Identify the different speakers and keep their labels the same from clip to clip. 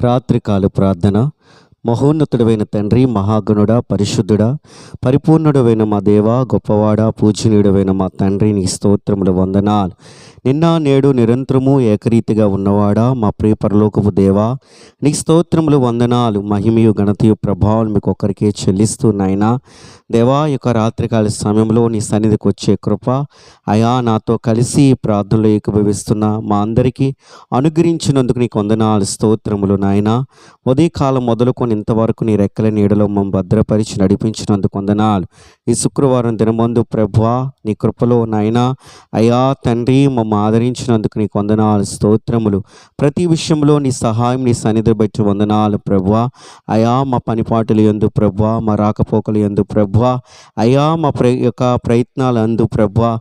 Speaker 1: రాత్రికాల ప్రార్థన. మహోన్నతుడైన తండ్రి, మహాగణుడా, పరిశుద్ధుడా, పరిపూర్ణుడైన మా దేవా, గొప్పవాడా, పూజనీయుడైన మా తండ్రి, నీ స్తోత్రములు, వందనాలు. నిన్న నేడు నిరంతరము ఏకరీతిగా ఉన్నవాడా, మా ప్రియ పరలోకపు దేవా, నీ స్తోత్రములు, వందనాలు. మహిమయు ఘనతయు ప్రభావం మీకు ఒక్కరికే చెల్లిస్తూ నాయనా దేవా, యొక్క రాత్రికాల సమయంలో నీ సన్నిధికి వచ్చే కృప అయా నాతో కలిసి ప్రార్థనలో ఏకీభవిస్తున్న మా అందరికీ అనుగ్రహించినందుకు నీకు వందనాలు, స్తోత్రములు నాయనా. ఉదయకాలం మొదలుకొని ఇంతవరకు నీ రెక్కల నీడలో మమ్మల్ని భద్రపరిచి నడిపించినందుకు వందనాలు. ఈ శుక్రవారం దినమందు ప్రభువా నీ కృపలో నాయనా అయా తండ్రి మమ్మల్ని ఆదరించినందుకు నీకు వందనాలు, స్తోత్రములు. ప్రతి విషయంలో నీ సహాయం, నీ సన్నిధి బట్టి వందనాలు ప్రభువా. అయా మా పనిపాటులు యందు ప్రభువా, మా రాకపోకలు యందు ప్రభువా, అయా మా యొక్క ప్రయత్నాలు అందు ప్రభువా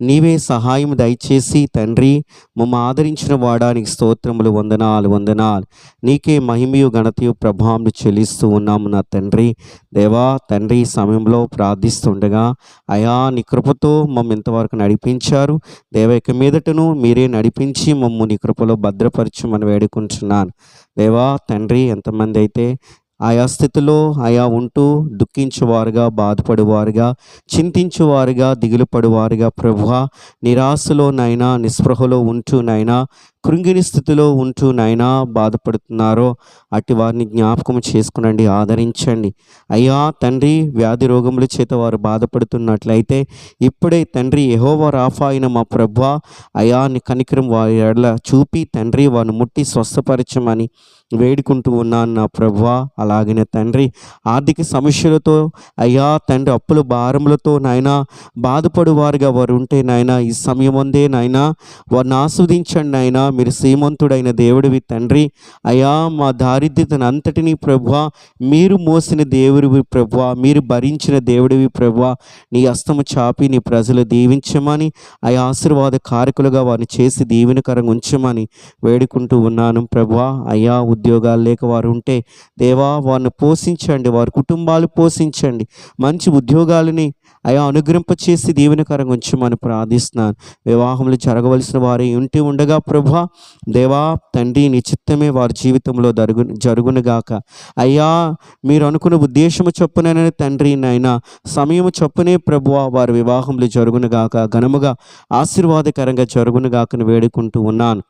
Speaker 1: నీవే సహాయం దయచేసి తండ్రి మమ్మల్ని ఆదరించిన వాడానికి స్తోత్రములు, వందనాలు, వందనాలు. నీకే మహిమయు ఘనతయు ప్రభావం చెల్లిస్తూ ఉన్నాము నా తండ్రి. దేవా తండ్రి, ఈ సమయంలో ప్రార్థిస్తుండగా అయా నీ కృపతో మమ్మల్ని ఇంతవరకు నడిపించారు దేవ. ఇక మీదటను మీరే నడిపించి మమ్మల్ని నీ కృపలో భద్రపరచమని వేడుకుంటున్నాను దేవా తండ్రి. ఎంతమంది అయితే ఆయా స్థితిలో ఆయా ఉంటూ దుఃఖించేవారుగా, బాధపడేవారుగా, చింతించేవారుగా, దిగులు పడేవారుగా ప్రభువా, నిరాశలో నైనా, నిస్పృహలో ఉంటూ నైనా, కృంగిని స్థితిలో ఉంటూ నైనా బాధపడుతున్నారో అట్టి వారిని జ్ఞాపకం చేసుకునండి, ఆదరించండి అయ్యా తండ్రి. వ్యాధి రోగముల చేత వారు బాధపడుతున్నట్లయితే ఇప్పుడే తండ్రి యెహోవా రాఫా అయిన మా ప్రభువా అయా నీ కనికరం వారి ఎడల చూపి తండ్రి వారిని ముట్టి స్వస్థపరచమని వేడుకుంటూ ఉన్నాను నా ప్రభువా. అలాగనే తండ్రి ఆర్థిక సమస్యలతో అయ్యా తండ్రి అప్పుల భారములతో నాయనా బాధపడు వారుగా వారు ఉంటే నాయనా ఈ సమయం ఉందే నాయనా వారిని ఆస్వాదించండి నాయనా. మీరు శ్రీమంతుడైన దేవుడివి తండ్రి. అయ్యా మా దారిద్ర్యతను అంతటినీ ప్రభువా మీరు మోసిన దేవుడివి ప్రభువా, మీరు భరించిన దేవుడివి ప్రభువా. నీ హస్తము చాపి నీ ప్రజలు దీవించమని అయ్యా ఆశీర్వాద కారకులుగా వారిని చేసి దీవెనకరంగా ఉంచమని వేడుకుంటూ ఉన్నాను ప్రభువా. అయ్యా ఉద్యోగాలు లేక వారు ఉంటే దేవా వారిని పోషించండి, వారి కుటుంబాలు పోషించండి, మంచి ఉద్యోగాలని అయా అనుగ్రహింపచేసి దీవెనకరంగా ఉంచమని ప్రార్థిస్తున్నాను. వివాహములు జరగవలసిన వారి ఇంటి ఉండగా ప్రభువా దేవా తండ్రి నీ చిత్తమే వారి జీవితంలో జరుగునుగాక. అయ్యా మీరు అనుకున్న ఉద్దేశము చొప్పుననే తండ్రి నైనా సమయము చొప్పునే ప్రభువా వారి వివాహములు జరుగునుగాక, ఘనముగా ఆశీర్వాదకరంగా జరుగునుగాకని వేడుకుంటూ ఉన్నాను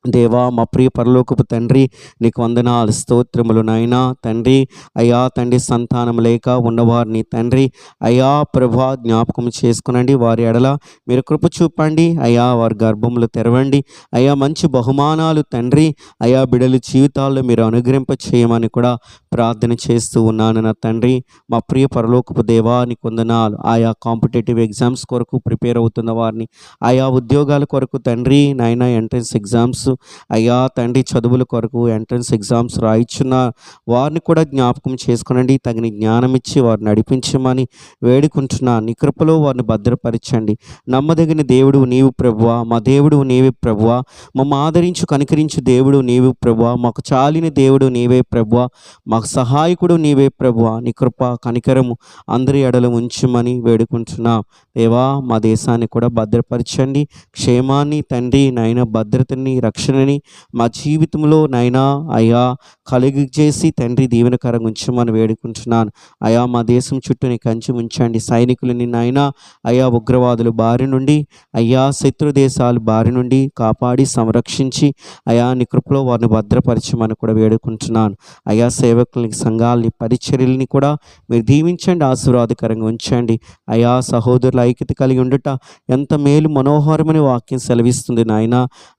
Speaker 1: దేవా. మా ప్రియ పరలోకపు తండ్రి నీకు వందనాలు, స్తోత్రములు నాయనా తండ్రి. అయ్యా తండ్రి సంతానం లేక ఉన్నవారిని తండ్రి అయ్యా ప్రభా జ్ఞాపకం చేసుకునండి, వారి ఎడల మీరు కృప చూపండి అయ్యా, వారి గర్భములు తెరవండి అయ్యా. మంచి బహుమానాలు తండ్రి అయ్యా బిడ్డల జీవితాల్లో మీరు అనుగ్రహింప చేయమని కూడా ప్రార్థన చేస్తూ ఉన్నాను నా తండ్రి. మా ప్రియ పరలోకపు దేవా నీకు వందనాలు. ఆయా కాంపిటేటివ్ ఎగ్జామ్స్ కొరకు ప్రిపేర్ అవుతున్న వారిని, ఆయా ఉద్యోగాల కొరకు తండ్రి నాయనా ఎంట్రన్స్ ఎగ్జామ్స్ అయ్యా తండ్రి చదువుల కొరకు ఎంట్రన్స్ ఎగ్జామ్స్ రాయిచున్న వారిని కూడా జ్ఞాపకం చేసుకునండి, తగిన జ్ఞానం ఇచ్చి వారిని నడిపించమని వేడుకుంటున్నా. నీ కృపలో వారిని భద్రపరచండి. నమ్మదగిన దేవుడు నీవు ప్రభువా, మా దేవుడు నీవే ప్రభువా, మమ్మ ఆదరించు కనికరించు దేవుడు నీవు ప్రభువా, మాకు చాలిన దేవుడు నీవే ప్రభువా, మాకు సహాయకుడు నీవే ప్రభువా. నీ కృప కనికరము అందరి ఎడల ఉంచమని వేడుకుంటున్నా దేవా. మా దేశాన్ని కూడా భద్రపరచండి, క్షేమాన్ని తండ్రి నాయన భద్రతని రక్షణని మా జీవితంలో నైనా అయ్యా కలిగి చేసి తండ్రి దీవెనకరంగా ఉంచమని వేడుకుంటున్నాను అయా. మా దేశం చుట్టూ నీ కంచి ఉంచండి, సైనికులని నాయనా అయా ఉగ్రవాదుల బారి నుండి అయ్యా శత్రు దేశాల బారి నుండి కాపాడి సంరక్షించి అయా నీ కృపలో వారిని భద్రపరచమని కూడా వేడుకుంటున్నాను అయా. సేవకులని, సంఘాలని, పరిచర్యలని కూడా మీరు దీవించండి, ఆశీర్వాదకరంగా ఉంచండి అయా. సహోదరుల ఐక్యత కలిగి ఉండుట ఎంత మేలు మనోహరమని వాక్యం సెలవిస్తుంది నాయన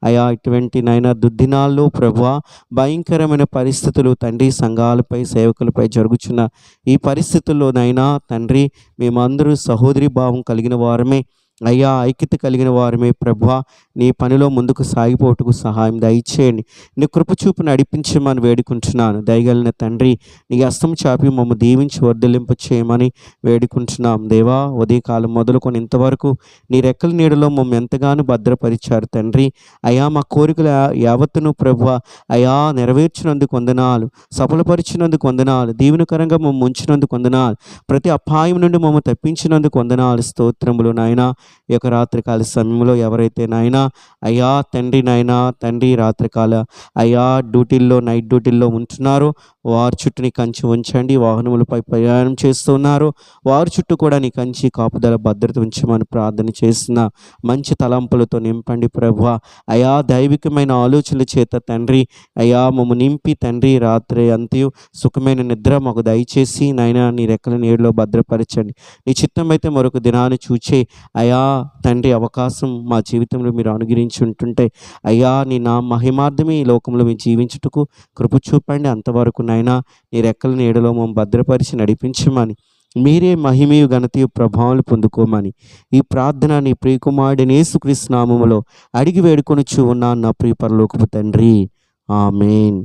Speaker 1: అయా. ఇటువంటి నాయన దుర్దినాల్లో ప్రభువా భయంకరమైన పరిస్థితులు తండ్రి సంఘాలపై, సేవకులపై జరుగుతున్న ఈ పరిస్థితుల్లో నైనా తండ్రి మేమందరూ సహోదరి భావం కలిగిన వారమే అయ్యా, ఐక్యత కలిగిన వారమే ప్రభువా. నీ పనిలో ముందుకు సాగిపోటుకు సహాయం దయచేయండి, నీ కృపచూపు నడిపించమని వేడుకుంటున్నాను దయగలిగిన తండ్రి. నీ హస్తం చాపి మమ్మల్ని దీవించి వర్ధలింప చేయమని వేడుకుంటున్నాం దేవా. ఉదయకాలం మొదలుకొని ఇంతవరకు నీ రెక్కల నీడలో మమ్మల్ని ఎంతగానో భద్రపరిచారు తండ్రి అయా. మా కోరికల యావత్తును ప్రభువా అయా నెరవేర్చినందుకు వందనాలు, సఫలపరిచినందుకు వందనాలు, దీవెనకరంగా మమ్మల్ని ఉంచినందుకు వందనాలు, ప్రతి అపాయం నుండి మమ్మల్ని తప్పించినందుకు వందనాలు, స్తోత్రములు నాయనా. ఈ యొక్క రాత్రికాల సమయంలో ఎవరైతే నాయనా అయ్యా తండ్రి నాయనా తండ్రి రాత్రికాల అయ్యా డ్యూటీల్లో నైట్ డ్యూటీల్లో ఉంటున్నారో వారి చుట్టూ నీ కంచి ఉంచండి. వాహనములపై ప్రయాణం చేస్తున్నారు, వారి చుట్టూ కూడా నీ కంచి కాపుదల భద్రత ఉంచమని ప్రార్థన చేస్తున్న మంచి తలంపులతో నింపండి ప్రభువా. అయా దైవికమైన ఆలోచనల చేత తండ్రి అయా మమ్ము నింపి తండ్రి రాత్రి అంతయు సుఖమైన నిద్ర మాకు దయచేసి నాయనా నీ రెక్కల నీడలో భద్రపరచండి. నీ చిత్తమైతే మరొక దినాన్ని చూచే అయా తండ్రి అవకాశం మా జీవితంలో మీరు అనుగ్రహించి ఉంటుంటే అయ్యా నీ నా మహిమార్థమే ఈ లోకంలో మేము జీవించుటకు కృప చూపండి. అంతవరకు నాయనా నీ రెక్కల నీడలో మమ్మల్ని భద్రపరిచి నడిపించమని, మీరే మహిమయు ఘనతయు ప్రభావాలు పొందుకోమని ఈ ప్రార్థన నీ ప్రియకుమారుడైన యేసుక్రీస్తు నామములో అడిగి వేడుకొనుచు ఉన్నాను నా ప్రియ పరలోకపు తండ్రి. ఆమేన్.